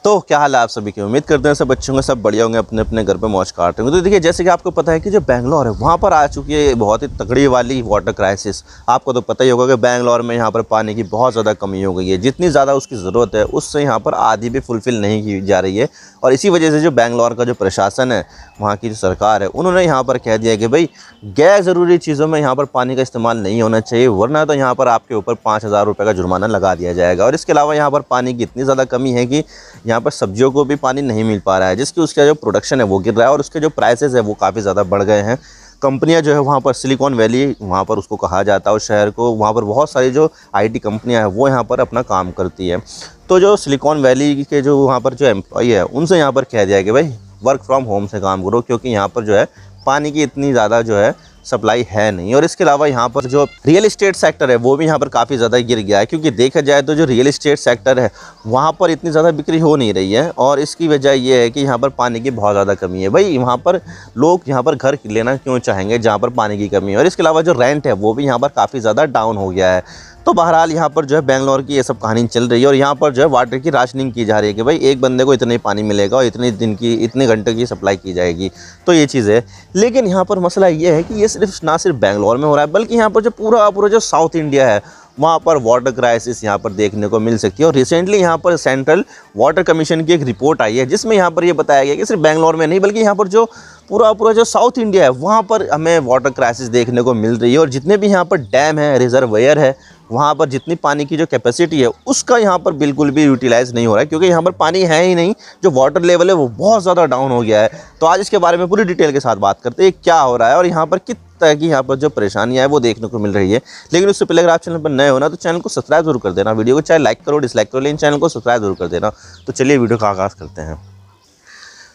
तो क्या हाल है आप सभी की। उम्मीद करते हैं सब अच्छे होंगे, सब बढ़िया होंगे, अपने अपने घर पे मौज काट रहे होंगे। तो देखिए, जैसे कि आपको पता है कि जो बैंगलोर है वहाँ पर आ चुकी है बहुत ही तगड़ी वाली वाटर क्राइसिस। आपको तो पता ही होगा कि बैंगलोर में यहाँ पर पानी की बहुत ज़्यादा कमी हो गई है। जितनी ज़्यादा उसकी ज़रूरत है उससे यहाँ पर आधी भी फुलफ़िल नहीं की जा रही है। और इसी वजह से जो बैंगलोर का जो प्रशासन है, वहाँ की जो सरकार है, उन्होंने यहाँ पर कह दिया कि भाई गैर ज़रूरी चीज़ों में यहाँ पर पानी का इस्तेमाल नहीं होना चाहिए, वरना तो यहाँ पर आपके ऊपर 5,000 रुपये का जुर्माना लगा दिया जाएगा। और इसके अलावा यहाँ पर पानी की इतनी ज़्यादा कमी है कि यहाँ पर सब्जियों को भी पानी नहीं मिल पा रहा है, जिसकी उसका जो प्रोडक्शन है वो गिर रहा है और उसके जो प्राइसेस है वो काफ़ी ज़्यादा बढ़ गए हैं। कंपनियां जो है वहाँ पर सिलिकॉन वैली वहाँ पर उसको कहा जाता है, उस शहर को, वहाँ पर बहुत सारी जो आईटी कंपनियां हैं वो यहाँ पर अपना काम करती है। तो जो सिलिकॉन वैली के जो वहाँ पर जो एम्प्लॉई है उनसे यहाँ पर कह दिया है कि भाई वर्क फ्रॉम होम से काम करो, क्योंकि यहाँ पर जो है पानी की इतनी ज़्यादा जो है सप्लाई है नहीं। और इसके अलावा यहाँ पर जो रियल एस्टेट सेक्टर है वो भी यहाँ पर काफ़ी ज़्यादा गिर गया है, क्योंकि देखा जाए तो जो रियल एस्टेट सेक्टर है वहाँ पर इतनी ज़्यादा बिक्री हो नहीं रही है। और इसकी वजह ये है कि यहाँ पर पानी की बहुत ज़्यादा कमी है। भाई वहाँ पर लोग यहाँ पर घर लेना क्यों चाहेंगे जहाँ पर पानी की कमी है। और इसके अलावा जो रेंट है वो भी यहाँ पर काफ़ी ज़्यादा डाउन हो गया है। तो बहरहाल यहाँ पर जो है बैंगलोर की ये सब कहानी चल रही है। और यहाँ पर जो है वाटर की राशनिंग की जा रही है कि भाई एक बंदे को इतने पानी मिलेगा और इतने दिन की इतने घंटे की सप्लाई की जाएगी। तो ये चीज़ है। लेकिन यहाँ पर मसला ये है कि ये ना सिर्फ बैंगलोर में हो रहा है, बल्कि यहाँ पर जो पूरा जो साउथ इंडिया है वहाँ पर वाटर क्राइसिस यहाँ पर देखने को मिल सकती है। और रिसेंटली यहाँ पर सेंट्रल वाटर कमीशन की एक रिपोर्ट आई है, जिसमें यहाँ पर ये बताया गया कि सिर्फ बैंगलोर में नहीं बल्कि यहाँ पर जो पूरा जो साउथ इंडिया है वहाँ पर हमें वाटर क्राइसिस देखने को मिल रही है। और जितने भी यहाँ पर डैम है, रिजर्वायर है, वहाँ पर जितनी पानी की जो कैपेसिटी है उसका यहाँ पर बिल्कुल भी यूटिलाइज़ नहीं हो रहा है, क्योंकि यहाँ पर पानी है ही नहीं। जो वाटर लेवल है वो बहुत ज़्यादा डाउन हो गया है। तो आज इसके बारे में पूरी डिटेल के साथ बात करते हैं क्या हो रहा है और यहाँ पर किस तरह की यहाँ पर जो परेशानियाँ है वो देखने को मिल रही है। लेकिन उससे पहले अगर आप चैनल पर नए हो ना तो चैनल को सब्सक्राइब जरूर कर देना, वीडियो को चाहे लाइक करो डिसलाइक करो, लेकिन चैनल को सब्सक्राइब जरूर कर देना। तो चलिए वीडियो का आगाज़ करते हैं।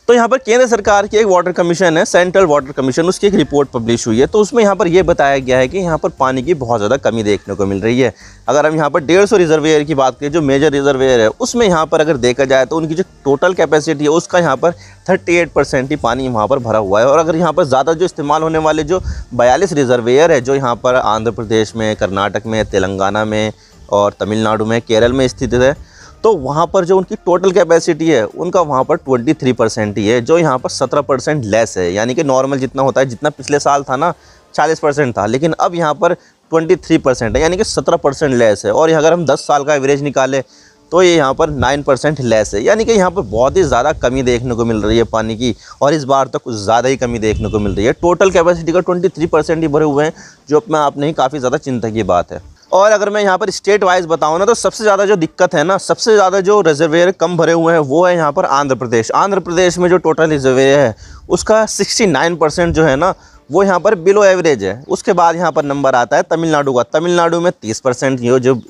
तो यहाँ पर केंद्र सरकार की एक वाटर कमीशन है, सेंट्रल वाटर कमीशन, उसकी एक रिपोर्ट पब्लिश हुई है। तो उसमें यहाँ पर यह बताया गया है कि यहाँ पर पानी की बहुत ज़्यादा कमी देखने को मिल रही है। अगर हम यहाँ पर 150 रिजर्वेयर की बात करें, जो मेजर रिजर्वेयर है उसमें यहाँ पर अगर देखा जाए तो उनकी जो टोटल कैपेसिटी है उसका यहाँ पर 38% ही पानी वहाँ पर भरा हुआ है। और अगर यहाँ पर ज़्यादा जो इस्तेमाल होने वाले जो 42 रिजर्वेयर है, जो यहाँ पर आंध्र प्रदेश में, कर्नाटक में, तेलंगाना में और तमिलनाडु में, केरल में स्थित है, तो वहाँ पर जो उनकी टोटल कैपेसिटी है उनका वहाँ पर 23% ही है, जो यहाँ पर 17% लेस है। यानी कि नॉर्मल जितना होता है, जितना पिछले साल था ना 40% था, लेकिन अब यहाँ पर 23% है, यानी कि 17% लेस है। और अगर हम 10 साल का एवरेज निकालें तो ये यहाँ पर 9% लेस है। यानी कि यहाँ पर बहुत ही ज़्यादा कमी देखने को मिल रही है पानी की, और इस बार तो कुछ ज़्यादा ही कमी देखने को मिल रही है। टोटल कैपेसिटी का 23% ही भरे हुए हैं, जो अपने आप में ही काफ़ी ज़्यादा चिंता की बात है। और अगर मैं यहाँ पर स्टेट वाइज बताऊँ ना तो सबसे ज़्यादा जो दिक्कत है ना, सबसे ज़्यादा जो रिजर्वेयर कम भरे हुए हैं वो है यहाँ पर आंध्र प्रदेश। आंध्र प्रदेश में जो टोटल रिजर्वेयर है उसका 69% जो है ना वो यहाँ पर बिलो एवरेज है। उसके बाद यहाँ पर नंबर आता है तमिलनाडु का। तमिलनाडु में 30%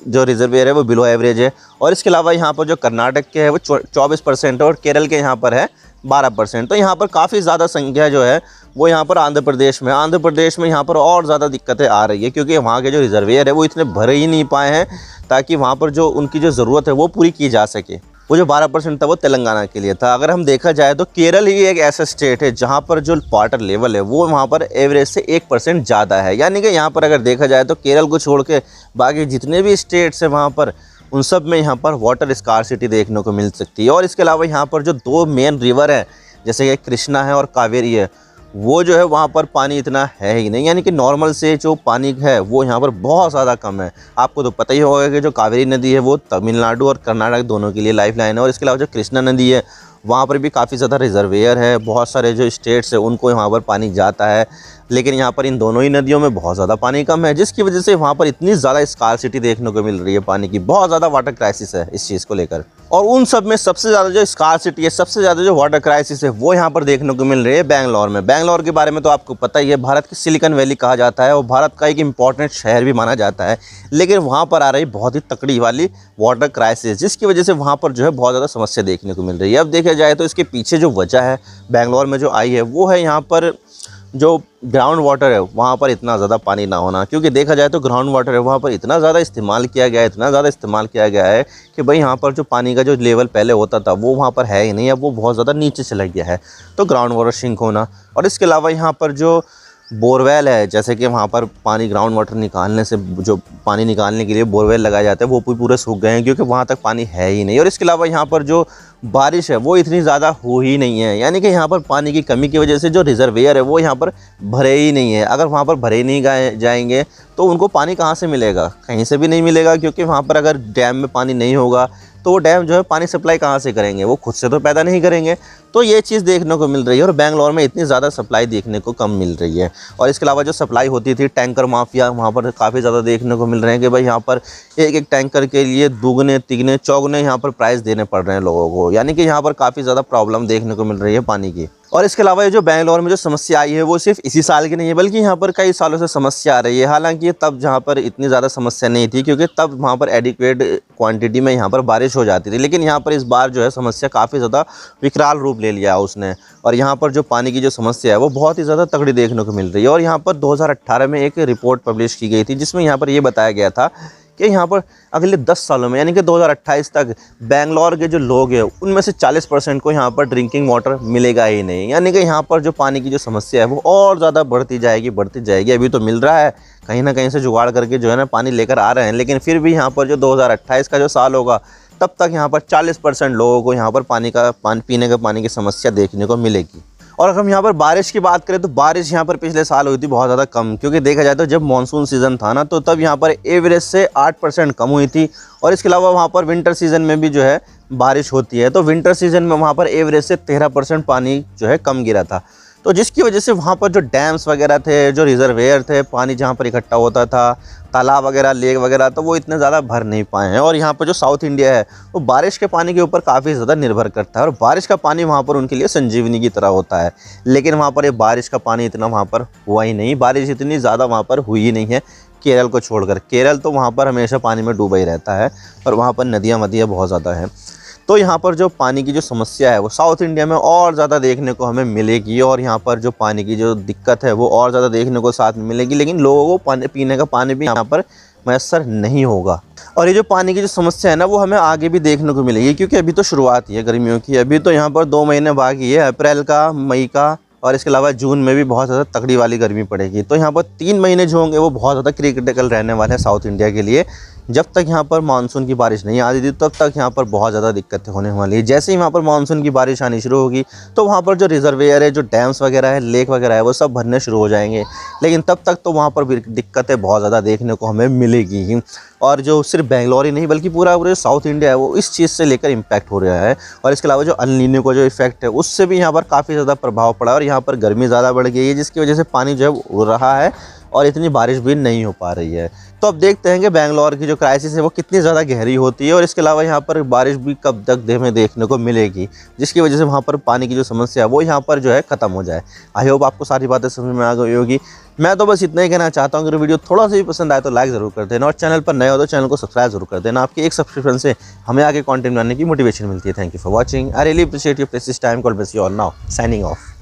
जो रिजर्वेयर है वो बिलो एवरेज है। और इसके अलावा यहाँ पर जो कर्नाटक के है वो 24% है और केरल के यहाँ पर है 12%। तो यहाँ पर काफ़ी ज़्यादा संख्या जो है वो यहाँ पर आंध्र प्रदेश में यहाँ पर और ज़्यादा दिक्कतें आ रही है, क्योंकि वहाँ के जो रिजर्वेयर है वो इतने भरे ही नहीं पाए हैं ताकि वहाँ पर जो उनकी जो ज़रूरत है वो पूरी की जा सके। वो जो 12% था वो तेलंगाना के लिए था। अगर हम देखा जाए तो केरल ही एक ऐसा स्टेट है जहाँ पर जो वाटर लेवल है वो वहाँ पर एवरेज से 1% ज़्यादा है। यानी कि यहाँ पर अगर देखा जाए तो केरल को छोड़ के बाकी जितने भी स्टेट्स हैं वहाँ पर उन सब में यहाँ पर वाटर स्कार्सिटी देखने को मिल सकती है। और इसके अलावा यहाँ पर जो 2 मेन रिवर है, जैसे कि कृष्णा है और कावेरी है, वो जो है वहाँ पर पानी इतना है ही नहीं। यानी कि नॉर्मल से जो पानी है वो यहाँ पर बहुत ज़्यादा कम है। आपको तो पता ही होगा कि जो कावेरी नदी है वो तमिलनाडु और कर्नाटक दोनों के लिए लाइफलाइन है। और इसके अलावा जो कृष्णा नदी है वहाँ पर भी काफ़ी ज़्यादा रिजर्वेयर है, बहुत सारे जो स्टेट्स है उनको यहाँ पर पानी जाता है। लेकिन यहाँ पर इन दोनों ही नदियों में बहुत ज़्यादा पानी कम है, जिसकी वजह से वहाँ पर इतनी ज़्यादा स्कार्सिटी देखने को मिल रही है पानी की। बहुत ज़्यादा वाटर क्राइसिस है इस चीज़ को लेकर। और उन सब में सबसे ज़्यादा जो स्कार्सिटी है, सबसे ज़्यादा जो वाटर क्राइसिस है वो यहाँ पर देखने को मिल रही है बैंगलोर में। बैंगलोर के बारे में तो आपको पता ही है, भारत की सिलिकॉन वैली कहा जाता है और भारत का एक इम्पॉर्टेंट शहर भी माना जाता है। लेकिन वहाँ पर आ रही बहुत ही तकड़ी वाली वाटर क्राइसिस, जिसकी वजह से वहाँ पर जो है बहुत ज़्यादा समस्या देखने को मिल रही है। अब देखा जाए तो इसके पीछे जो वजह है बैंगलोर में जो आई है वो है यहाँ पर जो ग्राउंड वाटर है वहाँ पर इतना ज़्यादा पानी ना होना। क्योंकि देखा जाए तो ग्राउंड वाटर है वहाँ पर इतना ज़्यादा इस्तेमाल किया गया है कि भाई यहाँ पर जो पानी का जो लेवल पहले होता था वो वहाँ पर है ही नहीं, अब वो बहुत ज़्यादा नीचे चला गया है। तो ग्राउंड वाटर सिंक होना, और इसके अलावा यहाँ पर जो बोरवेल है, जैसे कि वहाँ पर पानी ग्राउंड वाटर निकालने से जो पानी निकालने के लिए बोरवेल लगाए जाते हैं वो पूरे सूख गए हैं क्योंकि वहाँ तक पानी है ही नहीं। और इसके अलावा यहाँ पर जो बारिश है वो इतनी ज़्यादा हो ही नहीं है, यानी कि यहाँ पर पानी की कमी की वजह से जो रिजर्वेयर है वो यहाँ पर भरे ही नहीं है। अगर वहाँ पर भरे ही नहीं जाएंगे तो उनको पानी कहाँ से मिलेगा, कहीं से भी नहीं मिलेगा, क्योंकि वहाँ पर अगर डैम में पानी नहीं होगा तो वो डैम जो है पानी सप्लाई कहाँ से करेंगे, वो खुद से तो पैदा नहीं करेंगे। तो ये चीज़ देखने को मिल रही है और बेंगलोर में इतनी ज़्यादा सप्लाई देखने को कम मिल रही है। और इसके अलावा जो सप्लाई होती थी टैंकर माफिया वहाँ पर काफ़ी ज़्यादा देखने को मिल रहे हैं कि भाई यहाँ पर एक टैंकर के लिए दुगने तिगने चौगने यहाँ पर प्राइस देने पड़ रहे हैं लोगों को, यानी कि यहाँ पर काफ़ी ज़्यादा प्रॉब्लम देखने को मिल रही है पानी की। और इसके अलावा ये जो बेंगलोर में जो समस्या आई है वो सिर्फ इसी साल की नहीं है बल्कि यहाँ पर कई सालों से समस्या आ रही है। हालांकि तब जहाँ पर इतनी ज़्यादा समस्या नहीं थी क्योंकि तब वहाँ पर एडिक्वेट क्वांटिटी में यहाँ पर बारिश हो जाती थी, लेकिन यहाँ पर इस बार जो है समस्या काफ़ी ज़्यादा विकराल रूप ले लिया उसने। और यहाँ पर जो पानी की जो समस्या है वो बहुत ही ज़्यादा तगड़ी देखने को मिल रही है। और यहाँ पर 2018 में एक रिपोर्ट पब्लिश की गई थी जिसमें यहाँ पर ये बताया गया था कि यहाँ पर अगले 10 सालों में यानी कि 2028 तक बेंगलोर के जो लोग हैं उनमें से 40% को यहाँ पर ड्रिंकिंग वाटर मिलेगा ही नहीं, यानी कि यहाँ पर जो पानी की जो समस्या है वो और ज़्यादा बढ़ती जाएगी। अभी तो मिल रहा है, कहीं ना कहीं से जुगाड़ करके जो है ना पानी लेकर आ रहे हैं, लेकिन फिर भी यहाँ पर जो 2028 का जो साल होगा तब तक यहाँ पर 40% लोगों को यहाँ पर पीने का पानी की समस्या देखने को मिलेगी। और अगर हम यहाँ पर बारिश की बात करें तो बारिश यहाँ पर पिछले साल हुई थी बहुत ज़्यादा कम, क्योंकि देखा जाए तो जब मानसून सीज़न था ना तो तब यहाँ पर एवरेज से 8% कम हुई थी। और इसके अलावा वहाँ पर विंटर सीज़न में भी जो है बारिश होती है तो विंटर सीज़न में वहाँ पर एवरेज से 13% पानी जो है कम गिरा था। तो जिसकी वजह से वहाँ पर जो डैम्स वगैरह थे, जो रिजर्वेयर थे, पानी जहाँ पर इकट्ठा होता था, तालाब वगैरह, लेक वगैरह, तो वो इतने ज़्यादा भर नहीं पाए हैं। और यहाँ पर जो साउथ इंडिया है वो बारिश के पानी के ऊपर काफ़ी ज़्यादा निर्भर करता है और बारिश का पानी वहाँ पर उनके लिए संजीवनी की तरह होता है। लेकिन वहाँ पर ये बारिश का पानी इतना वहाँ पर हुआ ही नहीं, बारिश इतनी ज़्यादा वहाँ पर हुई ही नहीं है केरल को छोड़कर। केरल तो वहाँ पर हमेशा पानी में डूबा ही रहता है और वहाँ पर नदियाँ वदियाँ बहुत ज़्यादा हैं। तो यहाँ पर जो पानी की जो समस्या है वो साउथ इंडिया में और ज़्यादा देखने को हमें मिलेगी और यहाँ पर जो पानी की जो दिक्कत है वो और ज़्यादा देखने को साथ में मिलेगी, लेकिन लोगों को पीने का पानी भी यहाँ पर मैसर नहीं होगा। और ये जो पानी की जो समस्या है ना वो हमें आगे भी देखने को मिलेगी, क्योंकि अभी तो शुरुआत ही है गर्मियों की। अभी तो यहाँ पर 2 महीने बाकी है, अप्रैल का, मई का, और इसके अलावा जून में भी बहुत ज़्यादा तगड़ी वाली गर्मी पड़ेगी। तो यहाँ पर 3 महीने जो होंगे वो बहुत ज़्यादा क्रिटिकल रहने वाले हैं साउथ इंडिया के लिए। जब तक यहाँ पर मानसून की बारिश नहीं आती थी तब तक यहाँ पर बहुत ज़्यादा दिक्कतें होने वाली है। जैसे ही वहाँ पर मानसून की बारिश आनी शुरू होगी तो वहाँ पर जो रिजर्वेयर है, जो डैम्स वगैरह है, लेक वगैरह है, वो सब भरने शुरू हो जाएंगे। लेकिन तब तक तो वहाँ पर भी दिक्कतें बहुत ज़्यादा देखने को हमें मिलेगी ही। और जो सिर्फ बेंगलोर ही नहीं बल्कि पूरा साउथ इंडिया है वो इस चीज़ से लेकर इम्पैक्ट हो रहा है। और इसके अलावा जो अल नीनो का जो इफेक्ट है उससे भी यहाँ पर काफ़ी ज़्यादा प्रभाव पड़ा और यहाँ पर गर्मी ज़्यादा बढ़ गई है, जिसकी वजह से पानी जो है उड़ रहा है और इतनी बारिश भी नहीं हो पा रही है। तो अब देखते हैं कि बेंगलोर की जो क्राइसिस है वो कितनी ज़्यादा गहरी होती है और इसके अलावा यहाँ पर बारिश भी कब तक हमें देखने को मिलेगी, जिसकी वजह से वहाँ पर पानी की जो समस्या है वो यहाँ पर जो है ख़त्म हो जाए। आई होप आपको सारी बातें समझ में आ गई होगी। मैं तो बस इतना ही कहना चाहता हूँ, अगर वीडियो थोड़ा सा भी पसंद आए तो लाइक ज़रूर कर देना और चैनल पर नए हो तो चैनल को सब्सक्राइब जरूर कर देना। आपकी एक सब्सक्रिप्शन से हमें आगे कंटेंट बनाने की मोटिवेशन मिलती है। Thank you for watching. I really appreciate your precious time. God bless you all. Now signing off.